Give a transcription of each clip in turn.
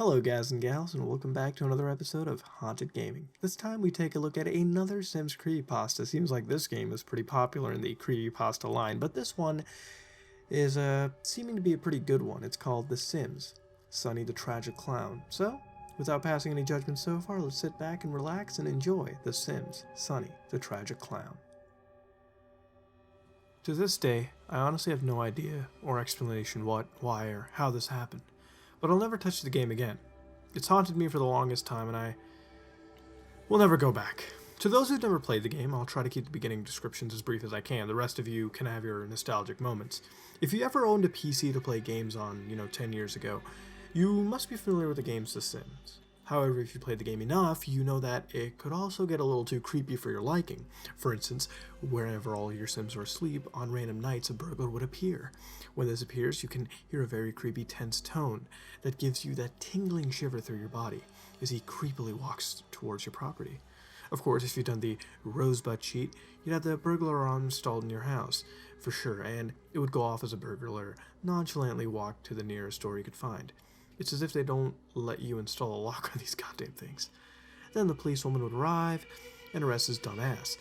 Hello guys and gals, and welcome back to another episode of Haunted Gaming. This time we take a look at another Sims creepypasta. Seems like this game is pretty popular in the creepypasta line, but this one is seeming to be a pretty good one. It's called The Sims, Sunny the Tragic Clown. So, without passing any judgment so far, let's sit back and relax and enjoy The Sims, Sunny the Tragic Clown. To this day, I honestly have no idea or explanation what, why, or how this happened. But I'll never touch the game again. It's haunted me for the longest time, and I will never go back. To those who've never played the game, I'll try to keep the beginning descriptions as brief as I can. The rest of you can have your nostalgic moments. If you ever owned a PC to play games on, 10 years ago, you must be familiar with the games The Sims. However, if you played the game enough, you know that it could also get a little too creepy for your liking. For instance, wherever all your Sims are asleep, on random nights a burglar would appear. When this appears, you can hear a very creepy, tense tone that gives you that tingling shiver through your body as he creepily walks towards your property. Of course, if you've done the rosebud cheat, you'd have the burglar alarm installed in your house, for sure, and it would go off as a burglar nonchalantly walked to the nearest door you could find. It's as if they don't let you install a lock on these goddamn things. Then the policewoman would arrive and arrest his dumb ass.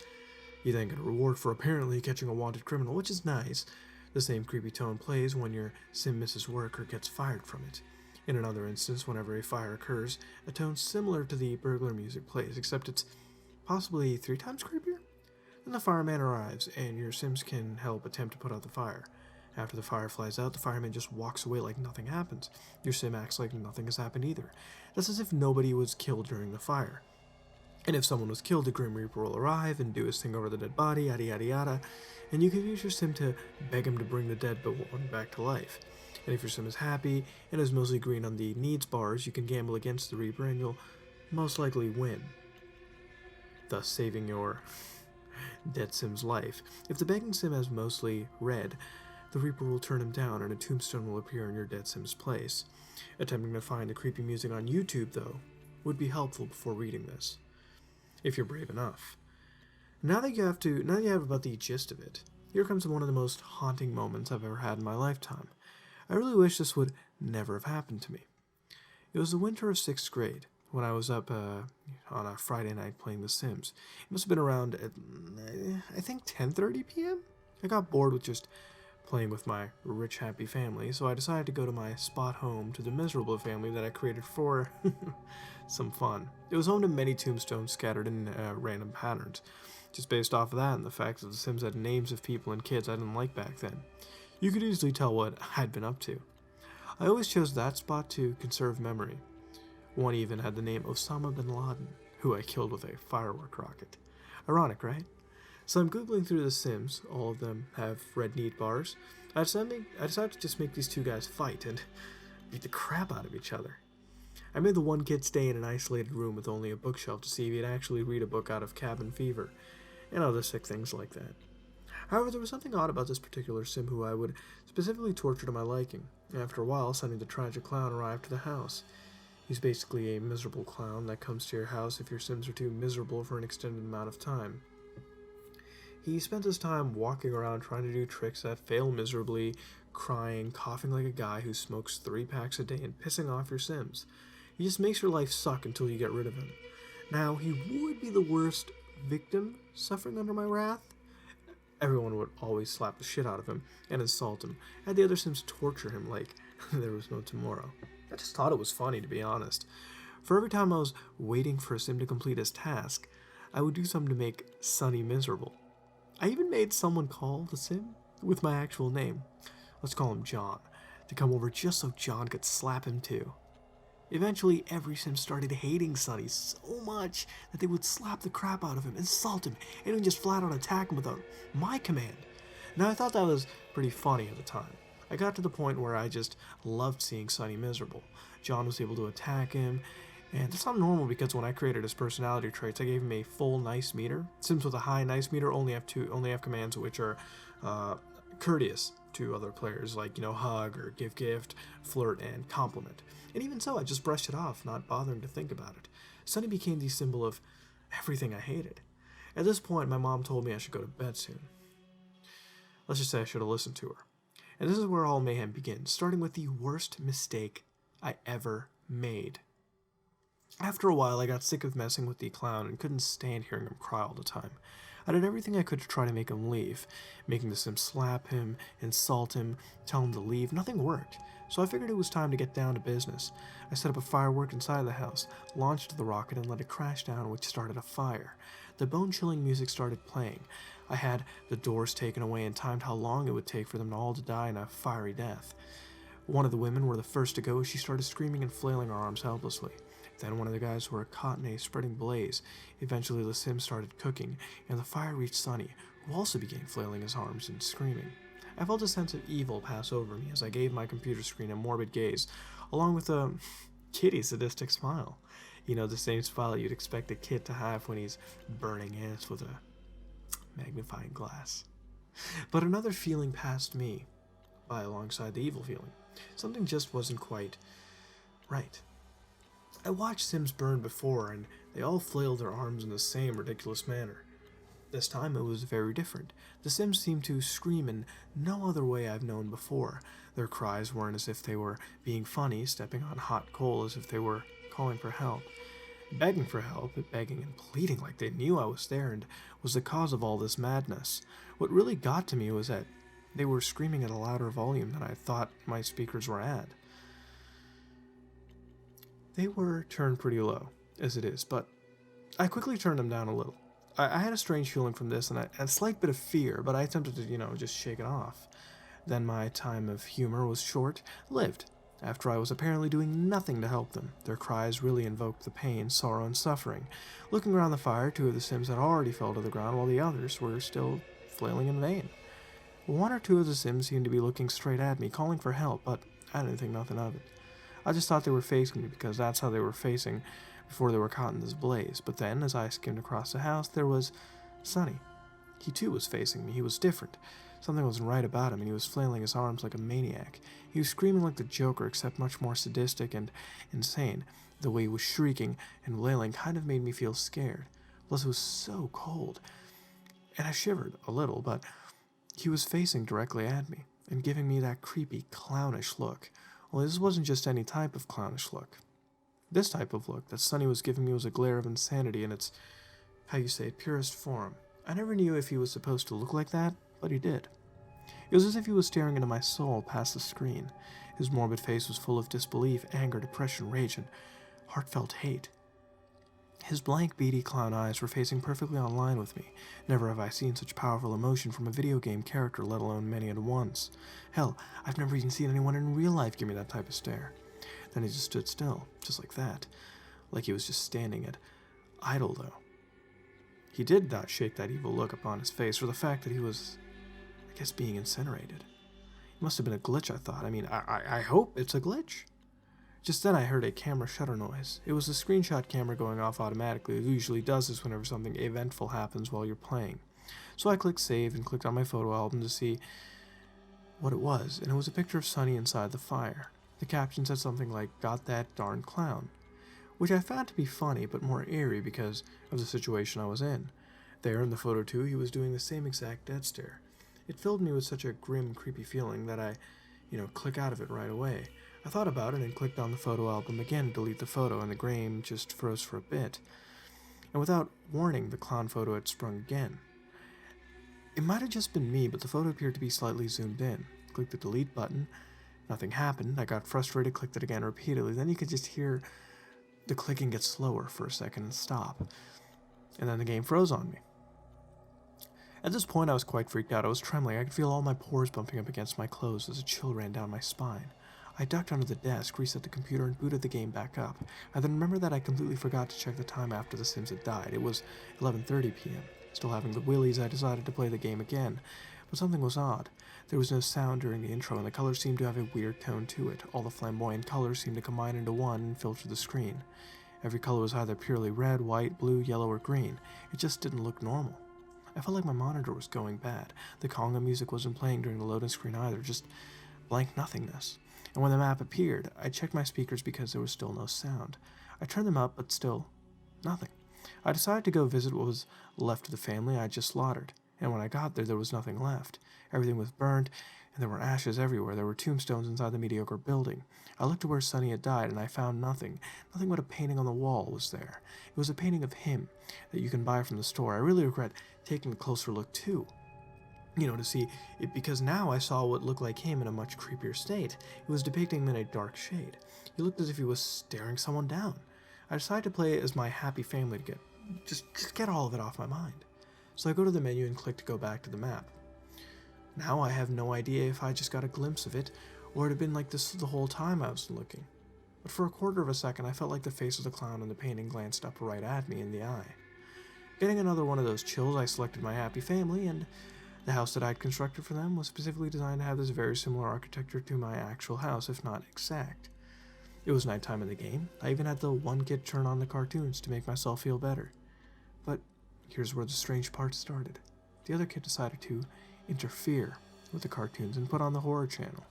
You then get a reward for apparently catching a wanted criminal, which is nice. The same creepy tone plays when your sim misses work or gets fired from it. In another instance, whenever a fire occurs, a tone similar to the burglar music plays, except it's possibly 3 times creepier. Then the fireman arrives, and your sims can help attempt to put out the fire. After the fire flies out, the fireman just walks away like nothing happens. Your sim acts like nothing has happened either. That's as if nobody was killed during the fire. And if someone was killed, the Grim Reaper will arrive and do his thing over the dead body, yada yada yada, and you can use your sim to beg him to bring the dead one back to life. And if your sim is happy and is mostly green on the needs bars, you can gamble against the Reaper and you'll most likely win, thus saving your dead sim's life. If the begging sim has mostly red, the Reaper will turn him down and a tombstone will appear in your dead sim's place. Attempting to find the creepy music on YouTube, though, would be helpful before reading this, if you're brave enough. Now that you have about the gist of it, here comes one of the most haunting moments I've ever had in my lifetime. I really wish this would never have happened to me. It was the winter of 6th grade, when I was up on a Friday night playing The Sims. It must have been around, I think 10:30 p.m.? I got bored with just playing with my rich, happy family, so I decided to go to my spot home to the miserable family that I created for some fun. It was home to many tombstones scattered in random patterns, just based off of that and the fact that The Sims had names of people and kids I didn't like back then. You could easily tell what I'd been up to. I always chose that spot to conserve memory. One even had the name Osama bin Laden, who I killed with a firework rocket. Ironic, right? So I'm googling through The Sims. All of them have red need bars. I decided to just make these two guys fight and beat the crap out of each other. I made the one kid stay in an isolated room with only a bookshelf to see if he'd actually read a book out of cabin fever, and other sick things like that. However, there was something odd about this particular sim who I would specifically torture to my liking. After a while, Sunny the Tragic Clown arrived to the house. He's basically a miserable clown that comes to your house if your sims are too miserable for an extended amount of time. He spent his time walking around trying to do tricks that fail miserably, crying, coughing like a guy who smokes 3 packs a day, and pissing off your sims. He just makes your life suck until you get rid of him. Now, he would be the worst victim suffering under my wrath. Everyone would always slap the shit out of him and insult him, and the other sims torture him like there was no tomorrow. I just thought it was funny, to be honest. For every time I was waiting for a sim to complete his task, I would do something to make Sunny miserable. I even made someone call the sim with my actual name. Let's call him John, to come over just so John could slap him too. Eventually, every sim started hating Sunny so much that they would slap the crap out of him, insult him, and even just flat out attack him without my command. Now, I thought that was pretty funny at the time. I got to the point where I just loved seeing Sunny miserable. John was able to attack him, and that's not normal because when I created his personality traits, I gave him a full nice meter. Sims with a high nice meter only have commands which are courteous to other players, like hug or give gift, flirt, and compliment. And even so, I just brushed it off, not bothering to think about it. Sunny became the symbol of everything I hated. At this point, my mom told me I should go to bed soon. Let's just say I should have listened to her. And this is where all mayhem begins, starting with the worst mistake I ever made. After a while, I got sick of messing with the clown and couldn't stand hearing him cry all the time. I did everything I could to try to make him leave, making the Sim slap him, insult him, tell him to leave. Nothing worked, so I figured it was time to get down to business. I set up a firework inside the house, launched the rocket, and let it crash down, which started a fire. The bone-chilling music started playing. I had the doors taken away and timed how long it would take for them all to die in a fiery death. One of the women were the first to go as she started screaming and flailing her arms helplessly. Then one of the guys were caught in a spreading blaze. Eventually the Sim started cooking, and the fire reached Sunny, who also began flailing his arms and screaming. I felt a sense of evil pass over me as I gave my computer screen a morbid gaze, along with a kitty sadistic smile. You know, the same smile you'd expect a kid to have when he's burning ass with a magnifying glass. But another feeling passed me by alongside the evil feeling. Something just wasn't quite right. I watched Sims burn before, and they all flailed their arms in the same ridiculous manner. This time it was very different. The Sims seemed to scream in no other way I've known before. Their cries weren't as if they were being funny, stepping on hot coal as if they were calling for help. Begging for help, begging and pleading like they knew I was there and was the cause of all this madness. What really got to me was that they were screaming at a louder volume than I thought my speakers were at. They were turned pretty low, as it is, but I quickly turned them down a little. I had a strange feeling from this and a slight bit of fear, but I attempted to, just shake it off. Then my time of humor was short-lived. After I was apparently doing nothing to help them, their cries really invoked the pain, sorrow, and suffering. Looking around the fire, 2 of the Sims had already fell to the ground while the others were still flailing in vain. 1 or 2 of the Sims seemed to be looking straight at me, calling for help, but I didn't think nothing of it. I just thought they were facing me because that's how they were facing before they were caught in this blaze. But then, as I skimmed across the house, there was Sonny. He too was facing me. He was different. Something wasn't right about him, and he was flailing his arms like a maniac. He was screaming like the Joker, except much more sadistic and insane. The way he was shrieking and wailing kind of made me feel scared. Plus, it was so cold. And I shivered a little, but he was facing directly at me and giving me that creepy, clownish look. Well, this wasn't just any type of clownish look. This type of look that Sonny was giving me was a glare of insanity in its, purest form. I never knew if he was supposed to look like that, but he did. It was as if he was staring into my soul past the screen. His morbid face was full of disbelief, anger, depression, rage, and heartfelt hate. His blank, beady clown eyes were facing perfectly on line with me. Never have I seen such powerful emotion from a video game character, let alone many at once. Hell, I've never even seen anyone in real life give me that type of stare. Then he just stood still, just like that. Like he was just standing at idle, though. He did not shake that evil look upon his face, or the fact that he was, being incinerated. It must have been a glitch, I thought. I hope it's a glitch. Just then I heard a camera shutter noise. It was the screenshot camera going off automatically. It usually does this whenever something eventful happens while you're playing. So I clicked save and clicked on my photo album to see what it was, and it was a picture of Sonny inside the fire. The caption said something like, "Got that darn clown," which I found to be funny but more eerie because of the situation I was in. There in the photo too, he was doing the same exact dead stare. It filled me with such a grim, creepy feeling that I, click out of it right away. I thought about it and clicked on the photo album again to delete the photo, and the game just froze for a bit. And without warning, the clown photo had sprung again. It might have just been me, but the photo appeared to be slightly zoomed in. Clicked the delete button. Nothing happened. I got frustrated, clicked it again repeatedly. Then you could just hear the clicking get slower for a second and stop. And then the game froze on me. At this point, I was quite freaked out. I was trembling. I could feel all my pores bumping up against my clothes as a chill ran down my spine. I ducked under the desk, reset the computer, and booted the game back up. I then remembered that I completely forgot to check the time after the Sims had died. It was 11:30 p.m. Still having the willies, I decided to play the game again. But something was odd. There was no sound during the intro, and the colors seemed to have a weird tone to it. All the flamboyant colors seemed to combine into one and filter the screen. Every color was either purely red, white, blue, yellow, or green. It just didn't look normal. I felt like my monitor was going bad. The Conga music wasn't playing during the loading screen either, just blank nothingness. And when the map appeared, I checked my speakers because there was still no sound. I turned them up, but still, nothing. I decided to go visit what was left of the family I had just slaughtered, and when I got there, there was nothing left. Everything was burned, and there were ashes everywhere. There were tombstones inside the mediocre building. I looked to where Sonny had died, and I found nothing. Nothing but a painting on the wall was there. It was a painting of him that you can buy from the store. I really regret taking a closer look, too. To see it, because now I saw what looked like him in a much creepier state. It was depicting him in a dark shade. He looked as if he was staring someone down. I decided to play it as my happy family to just get all of it off my mind. So I go to the menu and click to go back to the map. Now I have no idea if I just got a glimpse of it, or it had been like this the whole time I was looking. But for a quarter of a second, I felt like the face of the clown in the painting glanced up right at me in the eye. Getting another one of those chills, I selected my happy family, and the house that I'd constructed for them was specifically designed to have this very similar architecture to my actual house, if not exact. It was nighttime in the game. I even had the one kid turn on the cartoons to make myself feel better. But here's where the strange part started. The other kid decided to interfere with the cartoons and put on the horror channel.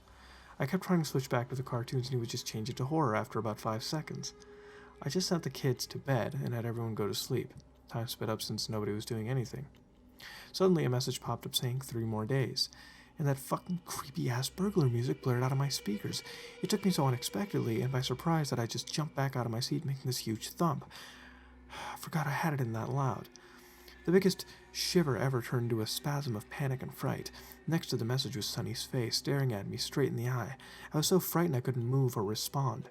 I kept trying to switch back to the cartoons and he would just change it to horror after about 5 seconds. I just sent the kids to bed and had everyone go to sleep. Time sped up since nobody was doing anything. Suddenly a message popped up saying 3 more days, and that fucking creepy-ass burglar music blared out of my speakers. It took me so unexpectedly and by surprise that I just jumped back out of my seat making this huge thump. I forgot I had it in that loud. The biggest shiver ever turned into a spasm of panic and fright. Next to the message was Sonny's face, staring at me straight in the eye. I was so frightened I couldn't move or respond.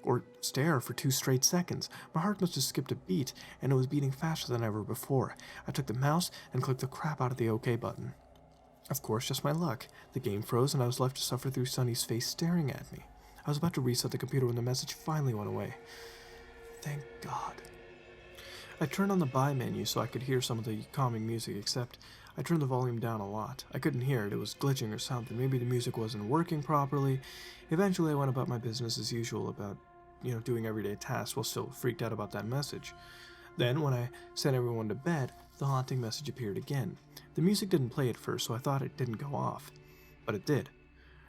Or stare for 2 straight seconds. My heart must have skipped a beat, and it was beating faster than ever before. I took the mouse and clicked the crap out of the OK button. Of course, just my luck. The game froze, and I was left to suffer through Sonny's face staring at me. I was about to reset the computer when the message finally went away. Thank God. I turned on the buy menu so I could hear some of the calming music, except I turned the volume down a lot. I couldn't hear it. It was glitching or something. Maybe the music wasn't working properly. Eventually, I went about my business as usual about doing everyday tasks while still freaked out about that message. Then, when I sent everyone to bed, the haunting message appeared again. The music didn't play at first, so I thought it didn't go off. But it did.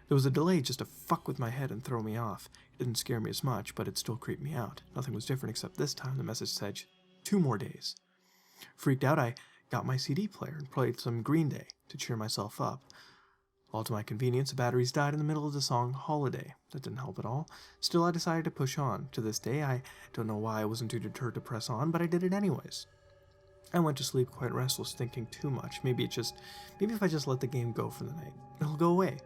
There was a delay just to fuck with my head and throw me off. It didn't scare me as much, but it still creeped me out. Nothing was different except this time the message said 2 more days. Freaked out, I got my CD player and played some Green Day to cheer myself up. All to my convenience, the batteries died in the middle of the song Holiday. That didn't help at all. Still, I decided to push on. To this day, I don't know why I wasn't too deterred to press on, but I did it anyways. I went to sleep quite restless, thinking too much. Maybe if I just let the game go for the night, it'll go away.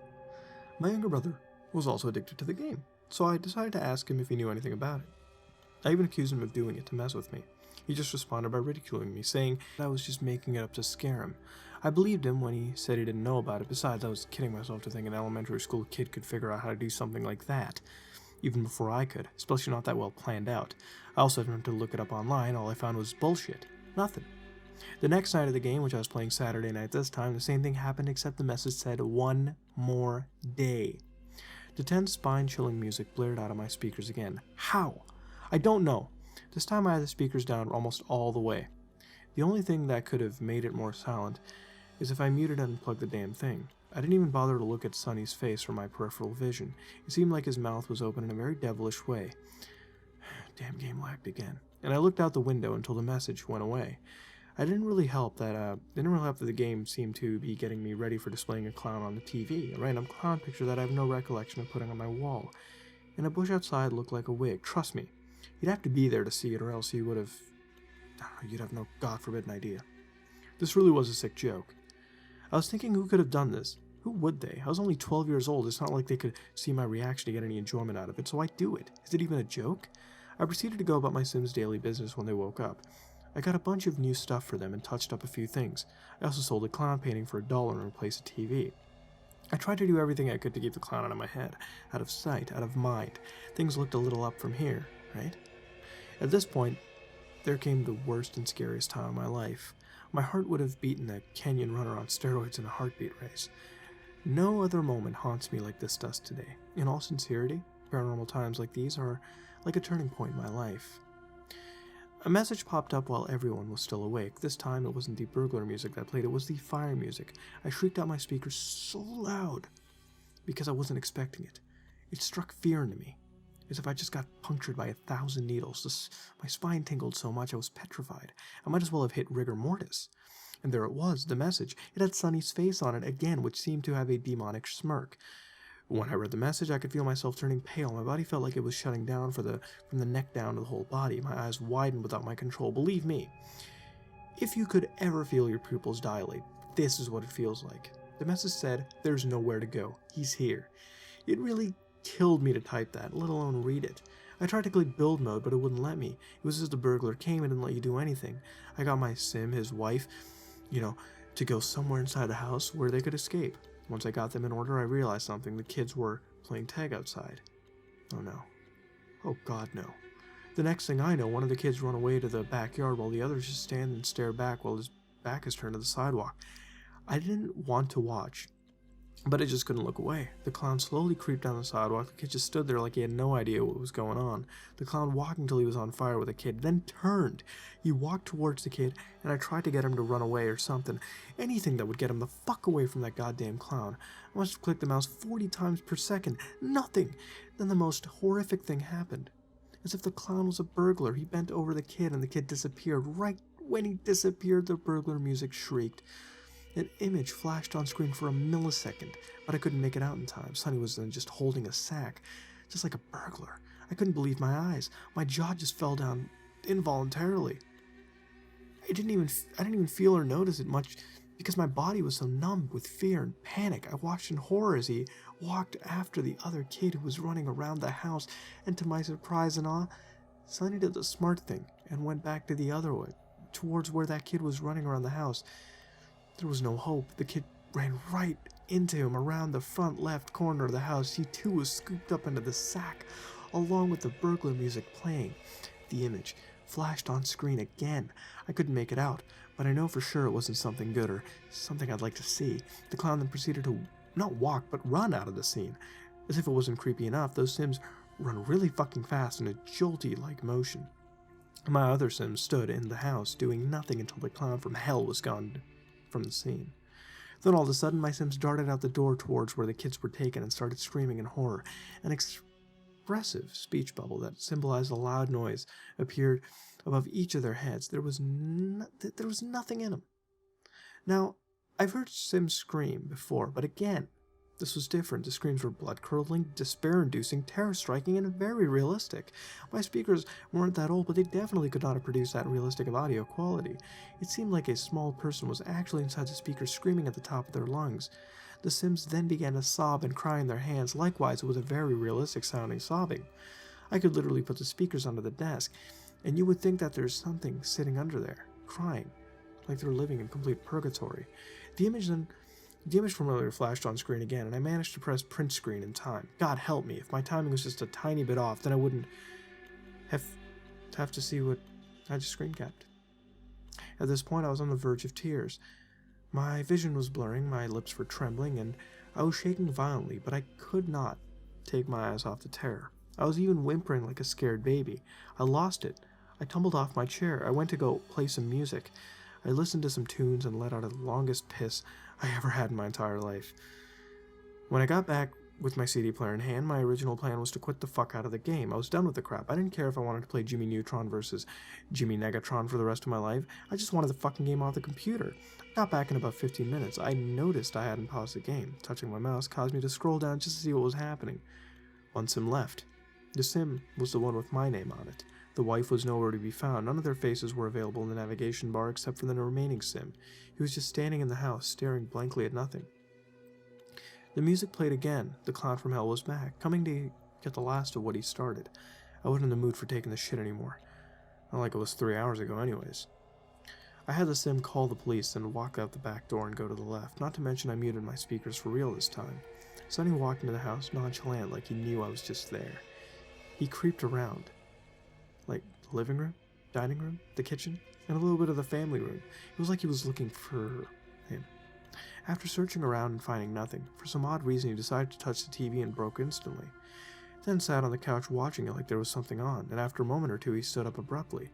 My younger brother was also addicted to the game, so I decided to ask him if he knew anything about it. I even accused him of doing it to mess with me. He just responded by ridiculing me, saying that I was just making it up to scare him. I believed him when he said he didn't know about it. Besides, I was kidding myself to think an elementary school kid could figure out how to do something like that, even before I could, especially not that well planned out. I also didn't have to look it up online. All I found was bullshit. Nothing. The next night of the game, which I was playing Saturday night this time, the same thing happened except the message said 1 more day. The tense, spine-chilling music blared out of my speakers again. How? I don't know. This time I had the speakers down almost all the way. The only thing that could have made it more silent is if I muted and unplugged the damn thing. I didn't even bother to look at Sonny's face from my peripheral vision. It seemed like his mouth was open in a very devilish way. Damn game lagged again. And I looked out the window until the message went away. It didn't really help that the game seemed to be getting me ready for displaying a clown on the TV, a random clown picture that I have no recollection of putting on my wall. And a bush outside looked like a wig. Trust me, you'd have to be there to see it, or else you would have... you'd have no God-forbidden idea. This really was a sick joke. I was thinking, who could have done this? Who would they? I was only 12 years old. It's not like they could see my reaction to get any enjoyment out of it, so I do it. Is it even a joke? I proceeded to go about my Sims' daily business when they woke up. I got a bunch of new stuff for them and touched up a few things. I also sold a clown painting for $1 and replaced a TV. I tried to do everything I could to keep the clown out of my head, out of sight, out of mind. Things looked a little up from here, right? At this point, there came the worst and scariest time of my life. My heart would have beaten a Kenyan runner on steroids in a heartbeat race. No other moment haunts me like this does today. In all sincerity, paranormal times like these are like a turning point in my life. A message popped up while everyone was still awake. This time it wasn't the burglar music that played, it was the fire music. I shrieked out my speakers so loud because I wasn't expecting it. It struck fear into me, as if I just got punctured by 1,000 needles. My spine tingled so much I was petrified. I might as well have hit rigor mortis. And there it was, the message. It had Sunny's face on it again, which seemed to have a demonic smirk. When I read the message, I could feel myself turning pale. My body felt like it was shutting down from the neck down to the whole body. My eyes widened without my control. Believe me, if you could ever feel your pupils dilate, this is what it feels like. The message said, "There's nowhere to go. He's here." It really killed me to type that, let alone read it. I tried to click build mode, but it wouldn't let me. It was as the burglar came and didn't let you do anything. I got my sim, his wife, to go somewhere inside the house where they could escape. Once I got them in order, I realized something. The kids were playing tag outside. Oh no. Oh God, no. The next thing I know, one of the kids run away to the backyard while the others just stand and stare back while his back is turned to the sidewalk. I didn't want to watch, but I just couldn't look away. The clown slowly creeped down the sidewalk. The kid just stood there like he had no idea what was going on. The clown walked until he was on fire with a kid, then turned. He walked towards the kid, and I tried to get him to run away or something. Anything that would get him the fuck away from that goddamn clown. I must have clicked the mouse 40 times per second. Nothing. Then the most horrific thing happened. As if the clown was a burglar, he bent over the kid, and the kid disappeared. Right when he disappeared, the burglar music shrieked. An image flashed on screen for a millisecond, but I couldn't make it out in time. Sonny was then just holding a sack, just like a burglar. I couldn't believe my eyes. My jaw just fell down involuntarily. I didn't even feel or notice it much because my body was so numb with fear and panic. I watched in horror as he walked after the other kid who was running around the house, and to my surprise and awe, Sonny did the smart thing and went back to the other way, towards where that kid was running around the house. There was no hope. The kid ran right into him around the front left corner of the house. He too was scooped up into the sack, along with the burglar music playing. The image flashed on screen again. I couldn't make it out, but I know for sure it wasn't something good or something I'd like to see. The clown then proceeded to not walk, but run out of the scene. As if it wasn't creepy enough, those Sims run really fucking fast in a jolty-like motion. My other Sims stood in the house, doing nothing until the clown from hell was gone from the scene. Then all of a sudden, my Sims darted out the door towards where the kids were taken and started screaming in horror. An expressive speech bubble that symbolized a loud noise appeared above each of their heads. There was nothing in them. Now, I've heard Sims scream before, but again, this was different. The screams were blood-curdling, despair-inducing, terror-striking, and very realistic. My speakers weren't that old, but they definitely could not have produced that realistic of audio quality. It seemed like a small person was actually inside the speakers screaming at the top of their lungs. The Sims then began to sob and cry in their hands. Likewise, it was a very realistic-sounding sobbing. I could literally put the speakers under the desk, and you would think that there's something sitting under there, crying, like they're living in complete purgatory. The image from earlier flashed on screen again, and I managed to press print screen in time. God help me, if my timing was just a tiny bit off, then I wouldn't have to see what I just screen capped. At this point, I was on the verge of tears. My vision was blurring, my lips were trembling, and I was shaking violently, but I could not take my eyes off the terror. I was even whimpering like a scared baby. I lost it. I tumbled off my chair. I went to go play some music. I listened to some tunes and let out the longest piss I ever had in my entire life. When I got back with my CD player in hand, my original plan was to quit the fuck out of the game. I was done with the crap. I didn't care if I wanted to play Jimmy Neutron versus Jimmy Negatron for the rest of my life. I just wanted the fucking game off the computer. I got back in about 15 minutes. I noticed I hadn't paused the game. Touching my mouse caused me to scroll down just to see what was happening. One sim left. The sim was the one with my name on it. The wife was nowhere to be found. None of their faces were available in the navigation bar except for the remaining sim. He was just standing in the house, staring blankly at nothing. The music played again. The clown from hell was back, coming to get the last of what he started. I wasn't in the mood for taking this shit anymore. Not like it was 3 hours ago anyways. I had the sim call the police and walk out the back door and go to the left. Not to mention I muted my speakers for real this time. Sonny walked into the house nonchalant like he knew I was just there. He creeped around. Like the living room, dining room, the kitchen, and a little bit of the family room. It was like he was looking for him. After searching around and finding nothing, for some odd reason he decided to touch the TV and broke instantly. Then sat on the couch watching it like there was something on, and after a moment or two he stood up abruptly.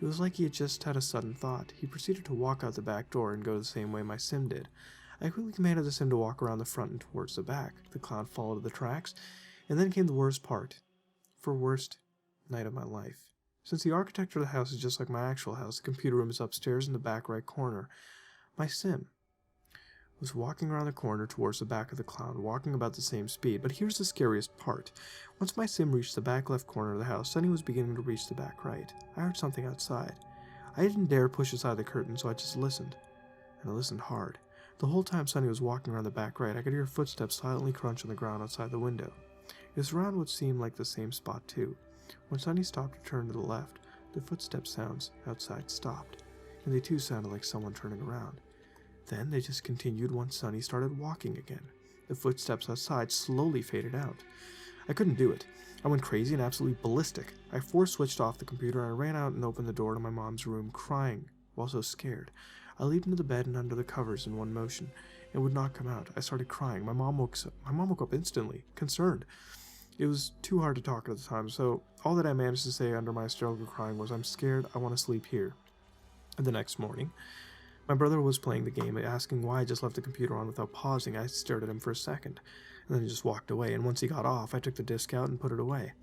It was like he had just had a sudden thought. He proceeded to walk out the back door and go the same way my sim did. I quickly commanded the sim to walk around the front and towards the back. The clown followed the tracks, and then came the worst part. For worst night of my life. Since the architecture of the house is just like my actual house, the computer room is upstairs in the back right corner. My sim was walking around the corner towards the back of the clown, walking about the same speed. But here's the scariest part. Once my sim reached the back left corner of the house, Sunny was beginning to reach the back right. I heard something outside. I didn't dare push aside the curtain, so I just listened. And I listened hard. The whole time Sunny was walking around the back right, I could hear footsteps silently crunch on the ground outside the window. It was around what seemed like the same spot too. When Sunny stopped to turn to the left, the footstep sounds outside stopped, and they too sounded like someone turning around. Then they just continued once Sunny started walking again. The footsteps outside slowly faded out. I couldn't do it. I went crazy and absolutely ballistic. I force-switched off the computer and I ran out and opened the door to my mom's room, crying, while so scared. I leaped into the bed and under the covers in one motion, and would not come out. I started crying. My mom woke up instantly, concerned. It was too hard to talk at the time, so all that I managed to say under my hysterical crying was, "I'm scared, I want to sleep here." And the next morning, my brother was playing the game, asking why I just left the computer on without pausing. I stared at him for a second, and then he just walked away, and once he got off, I took the disc out and put it away.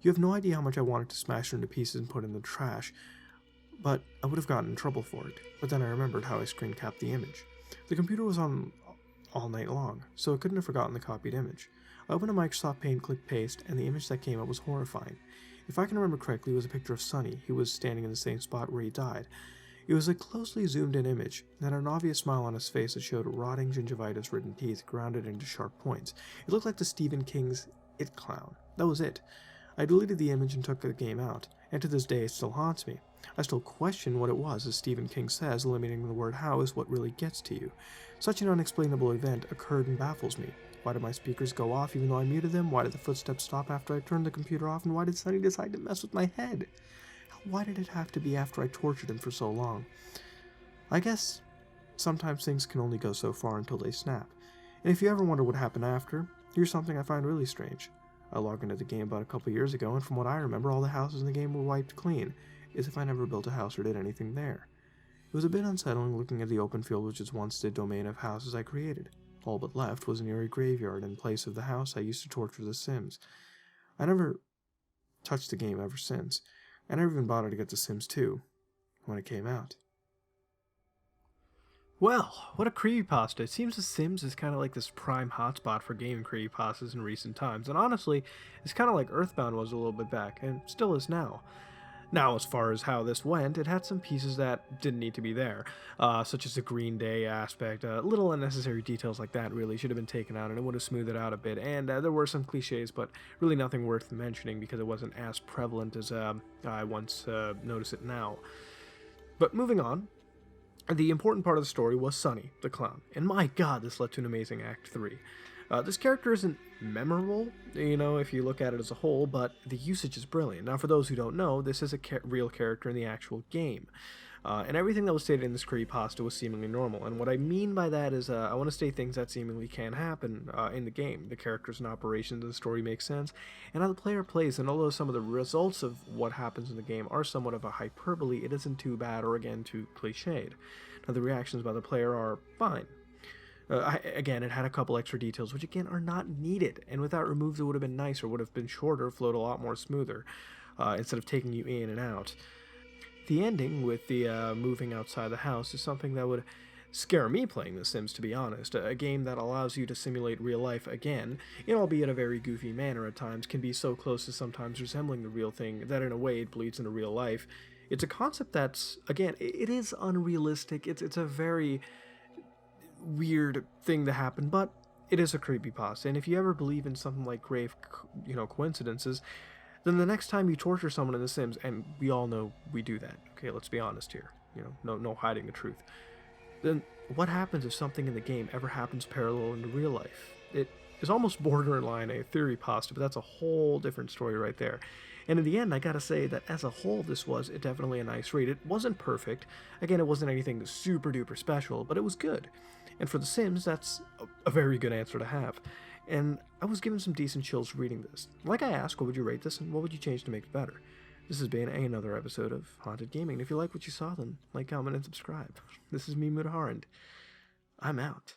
You have no idea how much I wanted to smash it into pieces and put it in the trash, but I would have gotten in trouble for it. But then I remembered how I screen capped the image. The computer was on all night long, so I couldn't have forgotten the copied image. I opened a Microsoft Paint, clicked paste, and the image that came up was horrifying. If I can remember correctly, it was a picture of Sunny. He was standing in the same spot where he died. It was a closely zoomed in image, and had an obvious smile on his face that showed rotting gingivitis-ridden teeth grounded into sharp points. It looked like the Stephen King's It clown. That was it. I deleted the image and took the game out, and to this day it still haunts me. I still question what it was, as Stephen King says, eliminating the word how is what really gets to you. Such an unexplainable event occurred and baffles me. Why did my speakers go off even though I muted them? Why did the footsteps stop after I turned the computer off? And why did Sunny decide to mess with my head? Why did it have to be after I tortured him for so long? I guess sometimes things can only go so far until they snap. And if you ever wonder what happened after, here's something I find really strange. I logged into the game about a couple years ago, and from what I remember, all the houses in the game were wiped clean, as if I never built a house or did anything there. It was a bit unsettling looking at the open field which was once the domain of houses I created. All but left was an eerie graveyard in place of the house I used to torture the Sims. I never touched the game ever since. I never even bothered to get The Sims 2 when it came out. Well, what a creepypasta. It seems The Sims is kind of like this prime hotspot for gaming creepypastas in recent times, and honestly, it's kind of like Earthbound was a little bit back, and still is now. Now, as far as how this went, it had some pieces that didn't need to be there, such as the Green Day aspect. Little unnecessary details like that really should have been taken out, and it would have smoothed it out a bit. And there were some cliches, but really nothing worth mentioning because it wasn't as prevalent as I once noticed it now. But moving on, the important part of the story was Sunny, the clown. And my god, this led to an amazing Act 3. This character isn't memorable, if you look at it as a whole, but the usage is brilliant. Now, for those who don't know, this is a real character in the actual game. And everything that was stated in this creepypasta was seemingly normal. And what I mean by that is I want to state things that seemingly can happen in the game. The characters and operations of the story make sense, and how the player plays. And although some of the results of what happens in the game are somewhat of a hyperbole, it isn't too bad or, again, too cliched. Now, the reactions by the player are fine. Again, it had a couple extra details, which again are not needed, and without removed it would have been nicer, would have been shorter, flowed a lot more smoother, instead of taking you in and out. The ending, with the moving outside the house, is something that would scare me playing The Sims, to be honest. A game that allows you to simulate real life again, in albeit a very goofy manner at times, can be so close to sometimes resembling the real thing that in a way it bleeds into real life. It's a concept that's, again, it is unrealistic. It's a very weird thing to happen, but it is a creepypasta, and if you ever believe in something like grave, coincidences, then the next time you torture someone in The Sims, and we all know we do that, okay, let's be honest here, no hiding the truth, then what happens if something in the game ever happens parallel in real life? It is almost borderline a theory pasta, but that's a whole different story right there. And in the end, I gotta say that as a whole, this was definitely a nice read. It wasn't perfect. Again, it wasn't anything super duper special, but it was good. And for The Sims, that's a very good answer to have. And I was given some decent chills reading this. Like I asked, what would you rate this, and what would you change to make it better? This has been another episode of Haunted Gaming. And if you like what you saw, then like, comment, and subscribe. This is me, Mudaharand. I'm out.